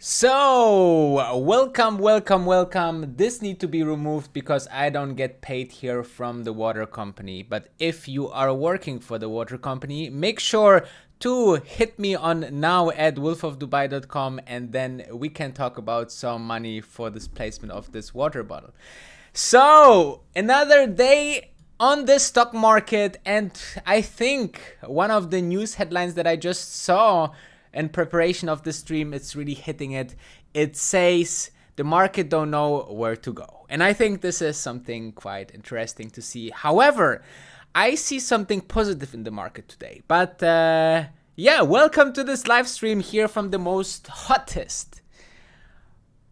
So, welcome. This need to be removed because I don't get paid here from the water company. But if you are working for the water company, make sure to hit me on now@wolfofdubai.com and then we can talk about some money for this placement of this water bottle. So, another day on the stock market, and I think one of the news headlines that I just saw in preparation of the stream, it's really hitting it. It says the market don't know where to go. And I think this is something quite interesting to see. However, I see something positive in the market today. But yeah, welcome to this live stream here from the most hottest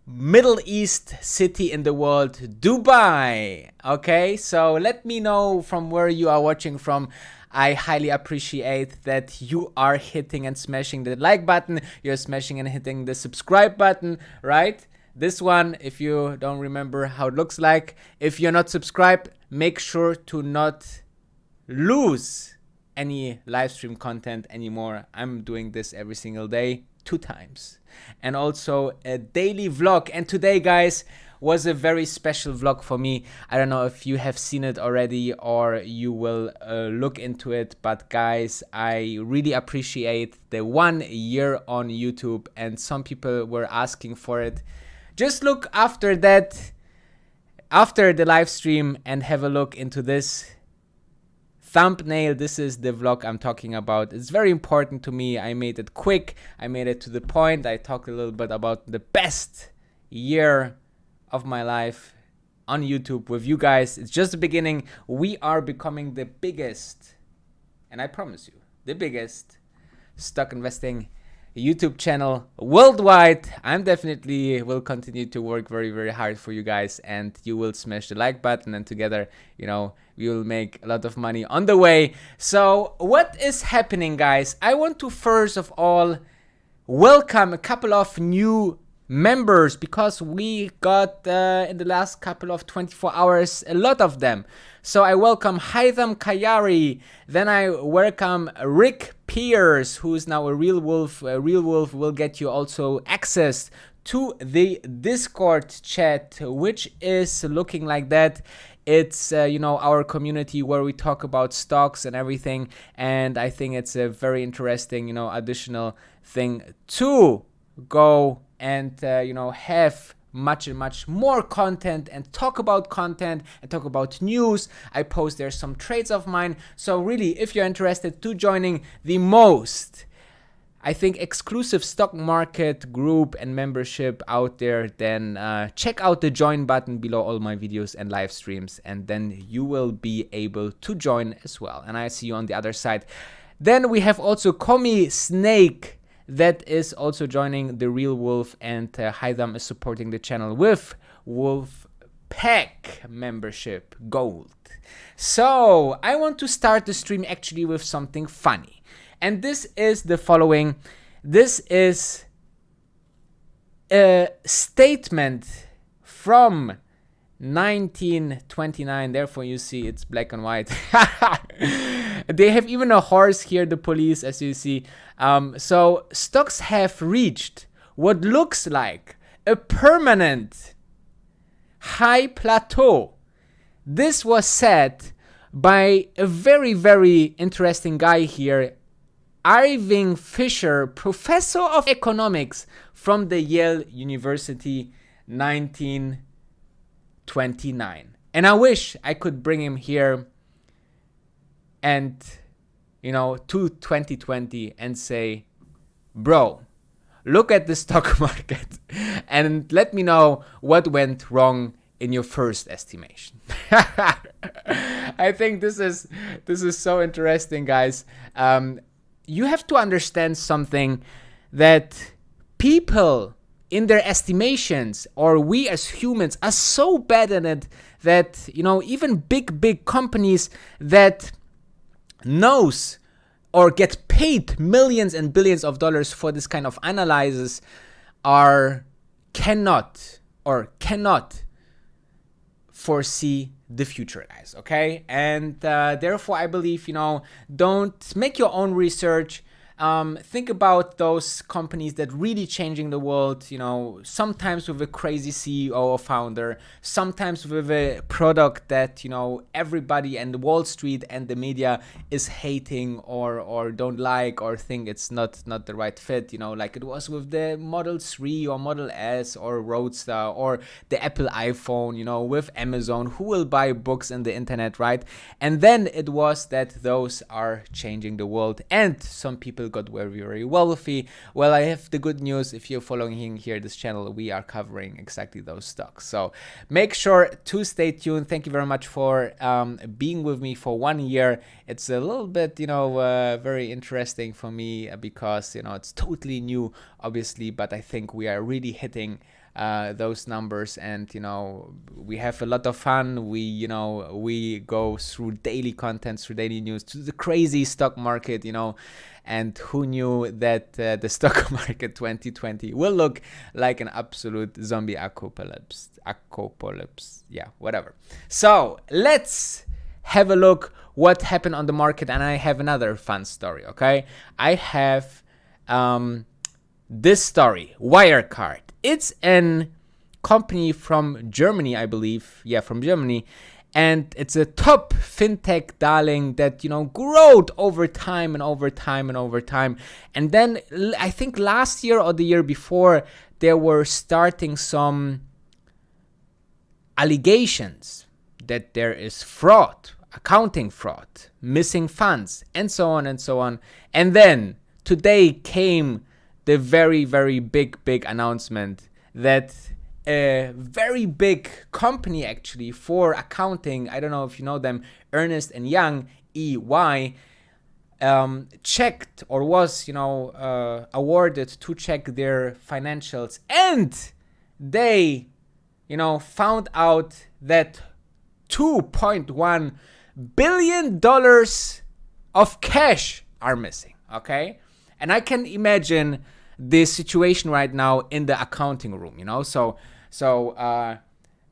Middle East city in the world, Dubai. Okay, so let me know from where you are watching from. I highly appreciate that you are hitting and smashing the like button. You're smashing and hitting the subscribe button, right? This one, if you don't remember how it looks like, if you're not subscribed, make sure to not lose any live stream content anymore. I'm doing this every single day, 2 times. And also a daily vlog. And today, guys, was a very special vlog for me. I don't know if you have seen it already or you will look into it, but guys, I really appreciate the 1 year on YouTube, and some people were asking for it. Just look after that, after the live stream, and have a look into this thumbnail. This is the vlog I'm talking about. It's very important to me. I made it quick, I made it to the point. I talked a little bit about the best year of my life on YouTube with you guys. It's just the beginning. We are becoming the biggest, and I promise you, the biggest stock investing YouTube channel worldwide. I'm definitely will continue to work very, very hard for you guys, and you will smash the like button, and together, you know, we will make a lot of money on the way. So what is happening, guys? I want to first of all welcome a couple of new members, because we got in the last couple of 24 hours a lot of them. So I welcome Haitham Kayari, then I welcome Rick Pierce, who is now a Real Wolf. Real Wolf will get you also access to the Discord chat, which is looking like that. It's you know, our community where we talk about stocks and everything, and I think it's a very interesting, you know, additional thing to go and you know, have much and much more content and talk about content and talk about news. I post there some trades of mine. So really, if you're interested to joining the most, I think, exclusive stock market group and membership out there, then check out the join button below all my videos and live streams, and then you will be able to join as well. And I see you on the other side. Then we have also Komi Snake, that is also joining the Real Wolf, and Haitham is supporting the channel with Wolf Pack membership Gold. So I want to start the stream actually with something funny, and this is the following. This is a statement from 1929, therefore you see it's black and white. They have even a horse here, the police, as you see. So stocks have reached what looks like a permanent high plateau. This was said by a very, very interesting guy here, Irving Fisher, professor of economics from the Yale University, 1929. And I wish I could bring him here and, you know, to 2020 and say, bro, look at the stock market and let me know what went wrong in your first estimation. I think this is so interesting, guys. You have to understand something, that people in their estimations, or we as humans, are so bad at it that, you know, even big companies that knows or get paid millions and billions of dollars for this kind of analysis cannot foresee the future, guys. Okay, and therefore I believe, you know, don't make your own research. Think about those companies that really changing the world, you know, sometimes with a crazy CEO or founder, sometimes with a product that, you know, everybody and Wall Street and the media is hating or don't like or think it's not the right fit, you know, like it was with the Model 3 or Model S or Roadster or the Apple iPhone, you know, with Amazon. Who will buy books in the internet, right? And then it was that those are changing the world and some people got very, very wealthy. Well, I have the good news. If you're following here this channel, we are covering exactly those stocks. So make sure to stay tuned. Thank you very much for being with me for 1 year. It's a little bit, you know, very interesting for me because, you know, it's totally new, obviously, but I think we are really hitting those numbers, and you know, we have a lot of fun. We go through daily content, through daily news, to the crazy stock market, you know. And who knew that the stock market 2020 will look like an absolute zombie apocalypse, yeah, whatever. So let's have a look what happened on the market, and I have another fun story. Okay, I have this story, Wirecard. It's a company from Germany, I believe. Yeah, from Germany. And it's a top fintech darling that, you know, growed over time and over time and over time. And then I think last year or the year before, there were starting some allegations that there is fraud, accounting fraud, missing funds, and so on and so on. And then today came the very, very big announcement that a very big company actually for accounting, I don't know if you know them, Ernst & Young, EY, checked or was, you know, awarded to check their financials, and they, you know, found out that $2.1 billion of cash are missing. Okay, and I can imagine the situation right now in the accounting room, you know. So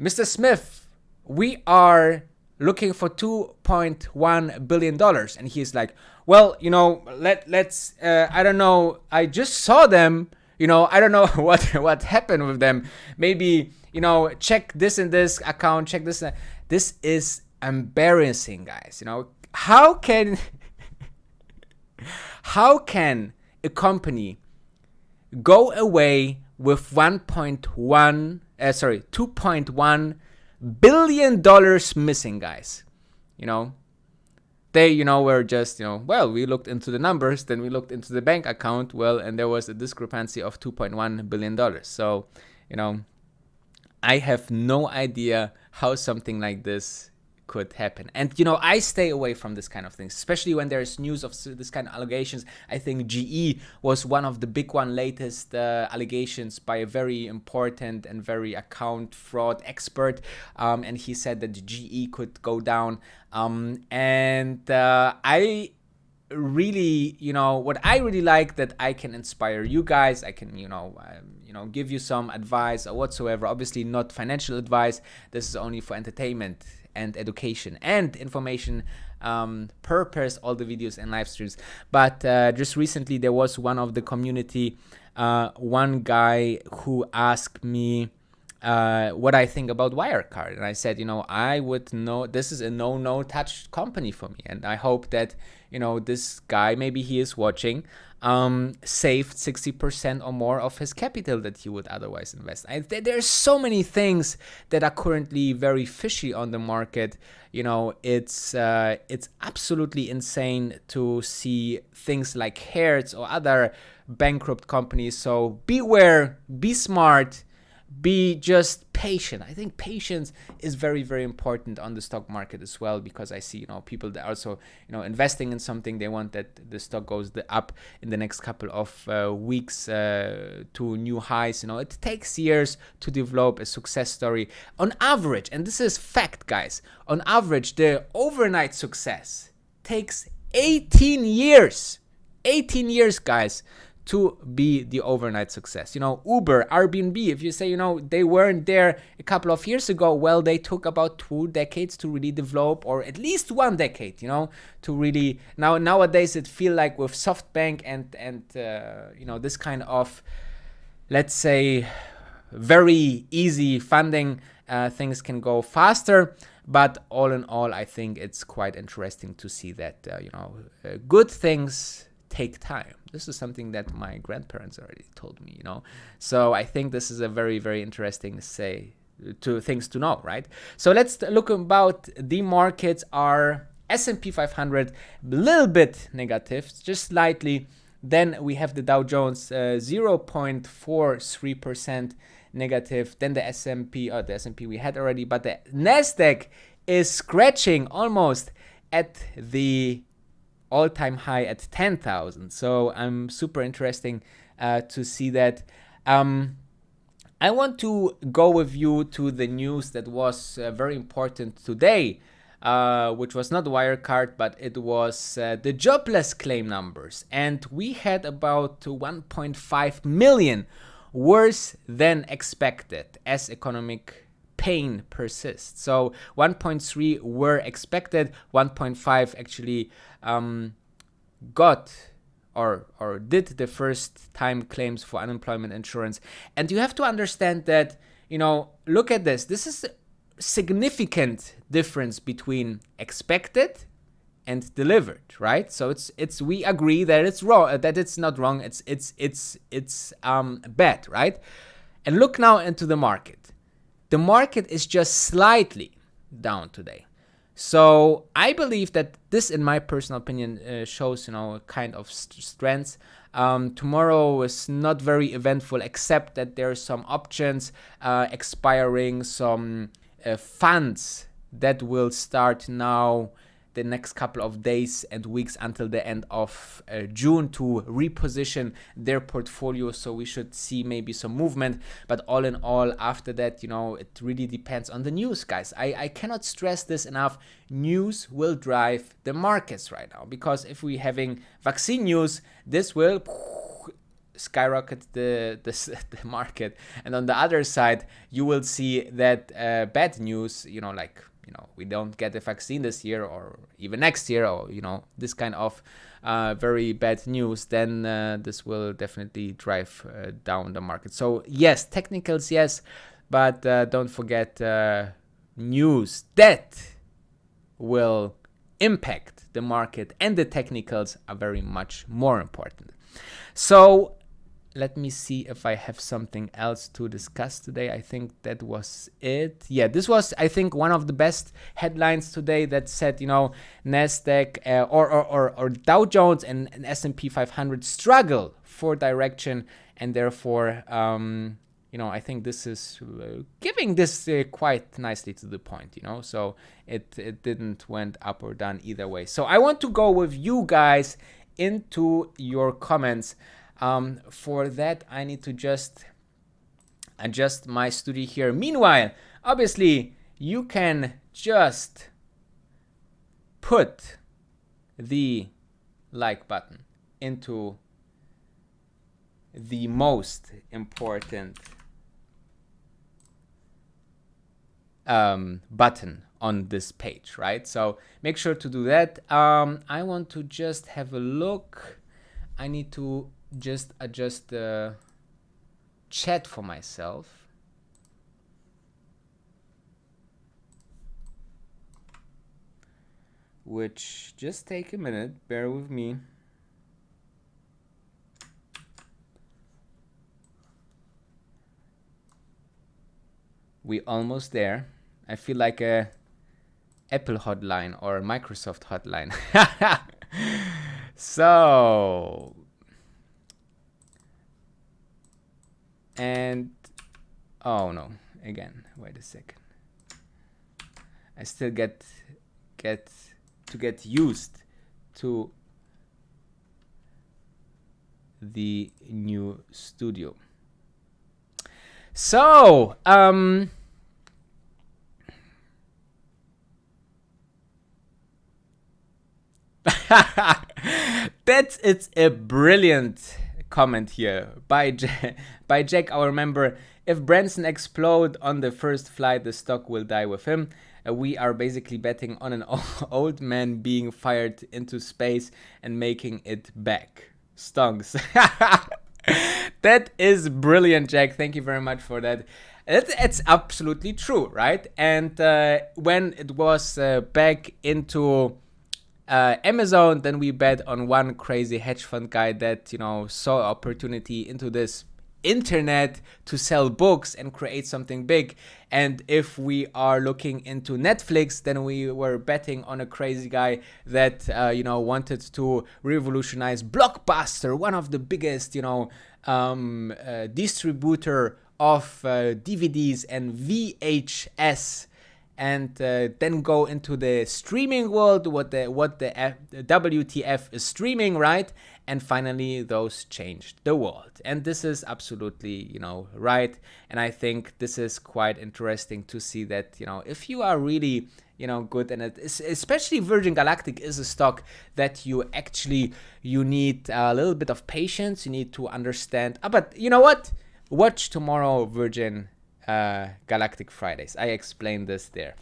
Mr. Smith, we are looking for $2.1 billion. And he's like, well, you know, let's I don't know, I just saw them, you know, I don't know what happened with them. Maybe, you know, check this and this account, check this. This is embarrassing, guys. You know, how can a company go away with $2.1 billion missing, guys? You know, they, you know, were just, you know, well, we looked into the numbers, then we looked into the bank account, well, and there was a discrepancy of $2.1 billion. So, you know, I have no idea how something like this could happen. And, you know, I stay away from this kind of things, especially when there's news of this kind of allegations. I think GE was one of the big latest allegations by a very important and very account fraud expert. And he said that GE could go down. I really, you know, what I really like, that I can inspire you guys. I can, you know, give you some advice or whatsoever. Obviously not financial advice. This is only for entertainment and education and information purpose, all the videos and live streams. But just recently there was one of the community, one guy who asked me what I think about Wirecard. And I said, you know, I would know this is a no touch company for me. And I hope that, you know, this guy, maybe he is watching, saved 60% or more of his capital that he would otherwise invest. There's so many things that are currently very fishy on the market. You know, it's absolutely insane to see things like Hertz or other bankrupt companies. So beware, be smart, be just patient. I think patience is very, very important on the stock market as well, because I see, you know, people that are also, you know, investing in something. They want that the stock goes up in the next couple of weeks to new highs. You know, it takes years to develop a success story on average. And this is fact, guys. On average, the overnight success takes 18 years. 18 years, guys, to be the overnight success. You know, Uber, Airbnb, if you say, you know, they weren't there a couple of years ago, well, they took about 2 decades to really develop, or at least 1 decade, you know, to really, nowadays it feel like with SoftBank and you know, this kind of, let's say, very easy funding, things can go faster. But all in all, I think it's quite interesting to see that, you know, good things take time. This is something that my grandparents already told me, you know. So I think this is a very, very interesting things to know, right? So let's look about the markets. Are S&P 500 a little bit negative, just slightly. Then we have the Dow Jones 0.43% negative. Then the S&P, the S&P we had already, but the Nasdaq is scratching almost at the all-time high at 10,000. So I'm super interesting to see that. I want to go with you to the news that was very important today, which was not Wirecard, but it was the jobless claim numbers. And we had about 1.5 million, worse than expected as economic pain persists. So 1.3 were expected, 1.5 actually got or did the first time claims for unemployment insurance. And you have to understand that, you know, look at this. This is a significant difference between expected and delivered, right? So it's we agree that it's wrong, that it's not wrong, it's bad, right? And look now into the market. The market is just slightly down today. So I believe that this, in my personal opinion, shows, you know, a kind of strength. Tomorrow is not very eventful, except that there are some options expiring, some funds that will start now the next couple of days and weeks until the end of June to reposition their portfolio. So we should see maybe some movement. But all in all, after that, you know, it really depends on the news, guys. I cannot stress this enough. News will drive the markets right now, because if we're having vaccine news, this will skyrocket the market. And on the other side, you will see that bad news, you know, like, you know, we don't get a vaccine this year or even next year, or, you know, this kind of very bad news, then this will definitely drive down the market. So yes, technicals, yes, but don't forget news that will impact the market, and the technicals are very much more important. So let me see if I have something else to discuss today. I think that was it. Yeah, this was, I think, one of the best headlines today that said, you know, Nasdaq or Dow Jones and S&P 500 struggle for direction, and therefore, you know, I think this is giving this quite nicely to the point, you know. So it didn't went up or down either way. So I want to go with you guys into your comments. For that, I need to just adjust my studio here. Meanwhile, obviously, you can just put the like button into the most important button on this page, right? So make sure to do that. I want to just have a look. I need to just adjust the chat for myself. Which just take a minute, bear with me. We almost there. I feel like a Apple hotline or a Microsoft hotline. So, and oh no, again, wait a second. I still get used to the new studio. So, it's a brilliant comment here by Jack, our member. If Branson explode on the first flight, the stock will die with him. We are basically betting on an old man being fired into space and making it back. Stonks. That is brilliant, Jack. Thank you very much for that. It's absolutely true, right? And when it was back into Amazon, then we bet on one crazy hedge fund guy that, you know, saw opportunity into this internet to sell books and create something big. And if we are looking into Netflix, then we were betting on a crazy guy that wanted to revolutionize Blockbuster, one of the biggest distributor of DVDs and VHS, and then go into the streaming world, what the WTF is streaming, right? And finally, those changed the world. And this is absolutely, right. And I think this is quite interesting to see that, if you are really, good, and especially Virgin Galactic is a stock that you need a little bit of patience. You need to understand. But you know what? Watch tomorrow Virgin Galactic Fridays. I explained this there.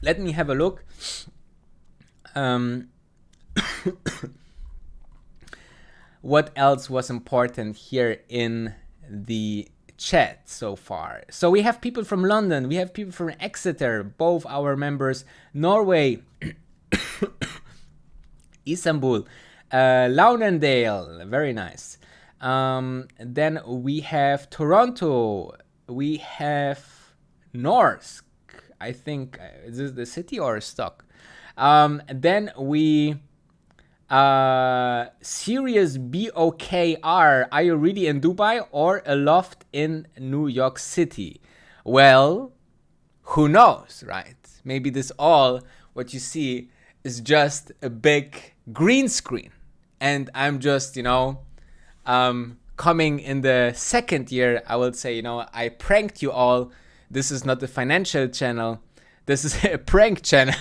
Let me have a look. What else was important here in the chat so far? So we have people from London, we have people from Exeter, both our members, Norway, Istanbul, Lauderdale, very nice. Then we have Toronto, we have Norsk, I think, is this the city or a stock? Then we Serious BOKR, are you really in Dubai or a loft in New York City? Well, who knows, right? Maybe this all what you see is just a big green screen, and I'm just coming in the second year. I will say, I pranked you all. This is not a financial channel. This is a prank channel.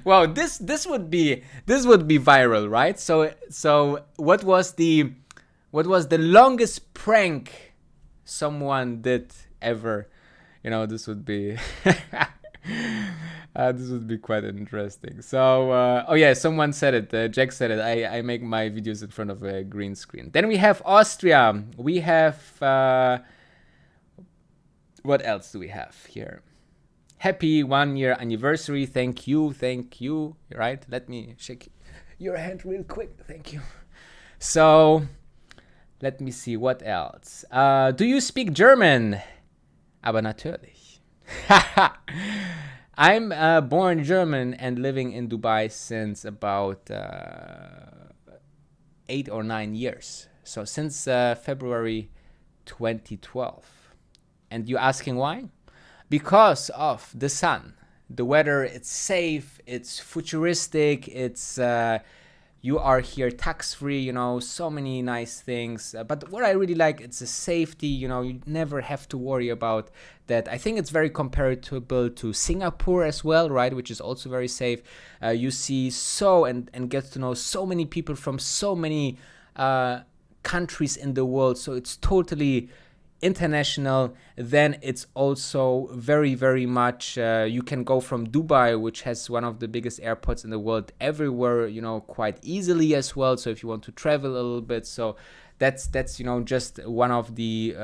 Wow, this would be viral, right? So what was the longest prank someone did ever? This would be this would be quite interesting. So someone said it. Jack said it. I make my videos in front of a green screen. Then we have Austria. We have what else do we have here? Happy 1 year anniversary. Thank you. Right? Let me shake your hand real quick. Thank you. So let me see what else. Do you speak German? Aber natürlich. I'm born German and living in Dubai since about 8 or 9 years. So since February 2012. And you asking why? Because of the sun. The weather, it's safe, it's futuristic, it's you are here tax-free, so many nice things. But what I really like, it's the safety, you never have to worry about that. I think it's very comparable to Singapore as well, right? Which is also very safe. You see and get to know so many people from so many countries in the world. So it's totally international. Then it's also very, very much you can go from Dubai, which has one of the biggest airports in the world, everywhere, quite easily as well. So if you want to travel a little bit, so that's just one of the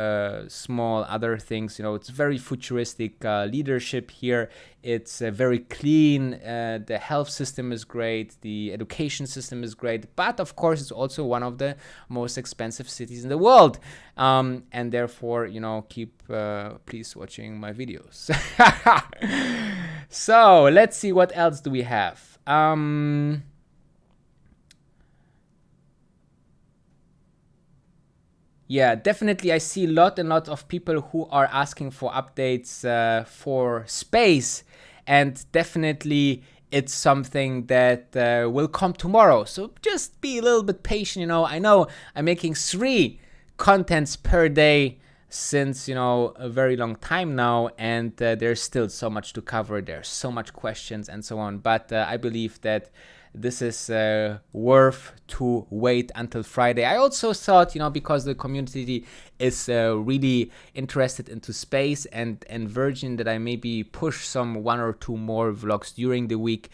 small other things. It's very futuristic leadership here. It's very clean. The health system is great. The education system is great. But of course, it's also one of the most expensive cities in the world. And therefore, keep please watching my videos. So let's see what else do we have. Yeah, definitely. I see a lot of people who are asking for updates for space, and definitely it's something that will come tomorrow. So just be a little bit patient. I know I'm making 3 contents per day, since, you know, a very long time now, and there's still so much to cover. There's so much questions and so on, but I believe that this is worth to wait until Friday. I also thought, you know, because the community is really interested into space and Virgin, that I maybe push some 1 or 2 more vlogs during the week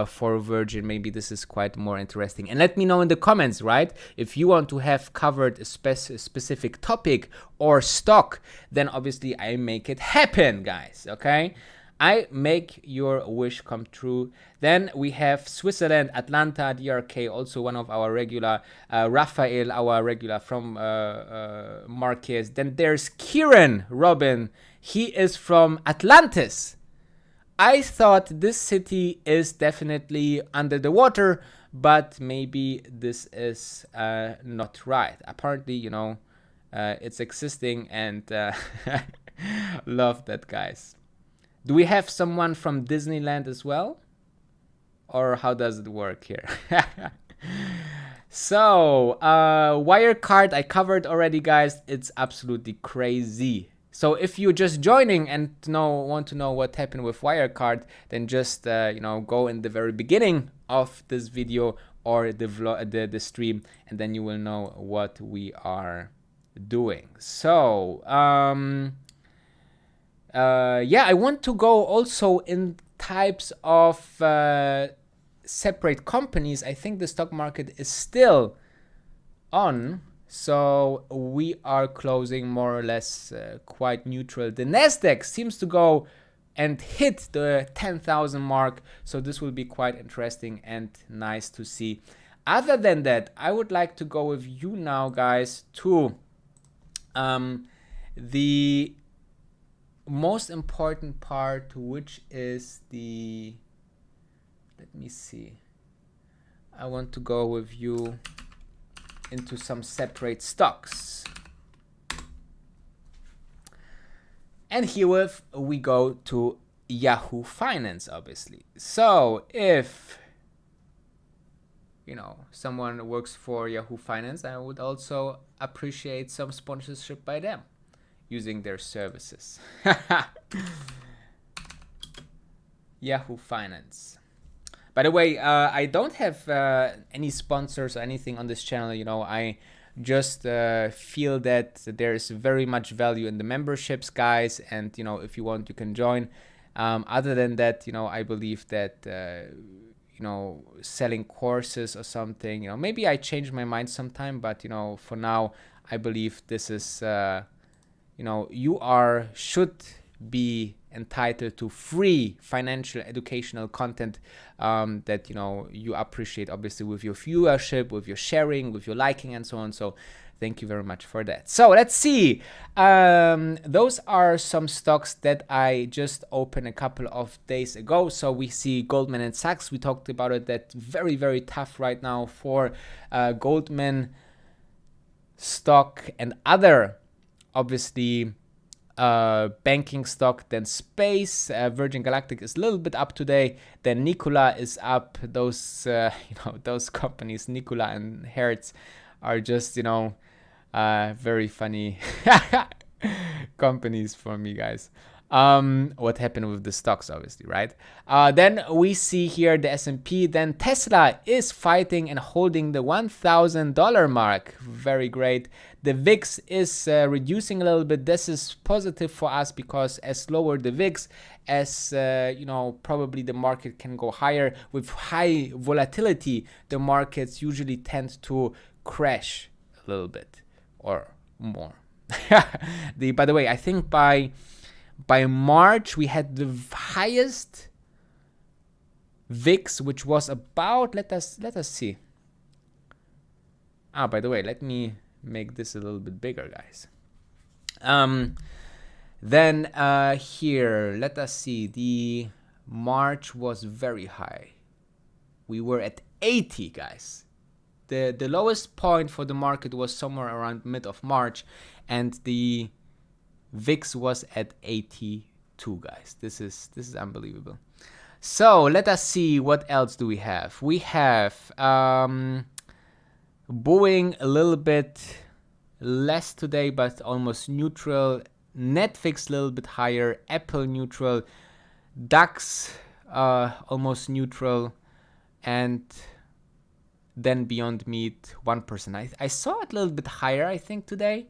for Virgin. Maybe this is quite more interesting. And let me know in the comments, right? If you want to have covered a specific topic or stock, then obviously I make it happen, guys, okay? I make your wish come true. Then we have Switzerland, Atlanta, DRK, also one of our regular, Raphael, our regular from Marquez. Then there's Kieran Robin. He is from Atlantis. I thought this city is definitely under the water, but maybe this is not right. Apparently, you know, it's existing, and love that, guys. Do we have someone from Disneyland as well? Or how does it work here? So, Wirecard I covered already, guys. It's absolutely crazy. So if you're just joining and want to know what happened with Wirecard, then just you know, go in the very beginning of this video or the vlog, the stream, and then you will know what we are doing. So, yeah, I want to go also in types of separate companies. I think the stock market is still on, so we are closing more or less quite neutral. The Nasdaq seems to go and hit the 10,000 mark, so this will be quite interesting and nice to see. Other than that, I would like to go with you now, guys, to the most important part, which is the, let me see, I want to go with you into some separate stocks. And herewith we go to Yahoo Finance, obviously. So if, you know, someone works for Yahoo Finance, I would also appreciate some sponsorship by them using their services. Yahoo Finance. By the way, I don't have any sponsors or anything on this channel. You know, I just feel that there is very much value in the memberships, guys. And, you know, if you want, you can join. Other than that, you know, I believe that, you know, selling courses or something, you know, maybe I change my mind sometime. But, you know, for now, I believe this is... you know, you should be entitled to free financial educational content that, you know, you appreciate, obviously, with your viewership, with your sharing, with your liking, and so on. So thank you very much for that. So let's see. Those are some stocks that I just opened a couple of days ago. So we see Goldman and Sachs. We talked about it. That very, very tough right now for Goldman stock and other, obviously, banking stock. Then space, Virgin Galactic is a little bit up today. Then Nikola is up. Those you know, those companies, Nikola and Hertz, are just, you know, very funny companies for me, guys. What happened with the stocks, obviously, right? Then we see here the S&P. Then Tesla is fighting and holding the $1,000 mark. Very great. The VIX is reducing a little bit. This is positive for us, because as lower the VIX, as you know, probably the market can go higher. With high volatility, the markets usually tend to crash a little bit or more. By the way, I think by March we had the highest VIX, which was about, let us see. By the way, let me make this a little bit bigger, guys. Then here, let us see. The March was very high. We were at 80, guys. The lowest point for the market was somewhere around mid of March, and the VIX was at 82, guys. This is unbelievable. So let us see, what else do we have. We have Boeing a little bit less today, but almost neutral. Netflix a little bit higher, Apple neutral, DAX almost neutral, and then Beyond Meat 1%. I saw it a little bit higher, I think, today,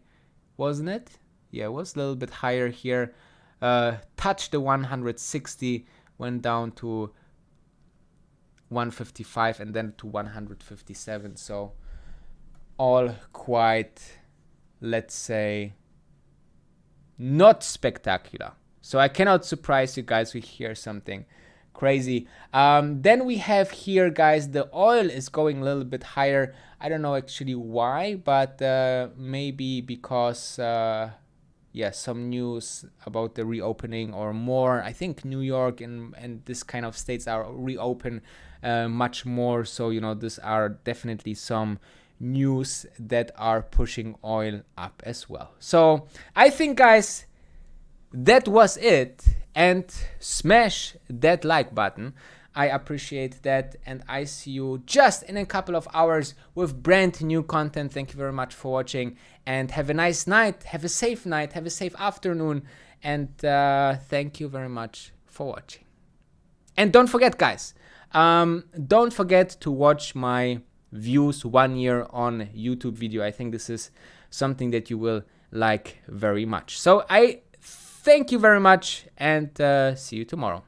wasn't it? Yeah, it was a little bit higher here. Touched the 160, went down to 155 and then to 157. So all quite, let's say, not spectacular. So I cannot surprise you guys with here something crazy. Then we have here, guys, the oil is going a little bit higher. I don't know actually why, but maybe because yeah, some news about the reopening or more. I think New York and this kind of states are reopen much more. So, you know, these are definitely some news that are pushing oil up as well. So I think, guys, that was it. And smash that like button. I appreciate that, and I see you just in a couple of hours with brand new content. Thank you very much for watching, and have a nice night, have a safe night, have a safe afternoon, and thank you very much for watching. And don't forget, guys, don't forget to watch my views 1 year on YouTube video. I think this is something that you will like very much. So I thank you very much, and see you tomorrow.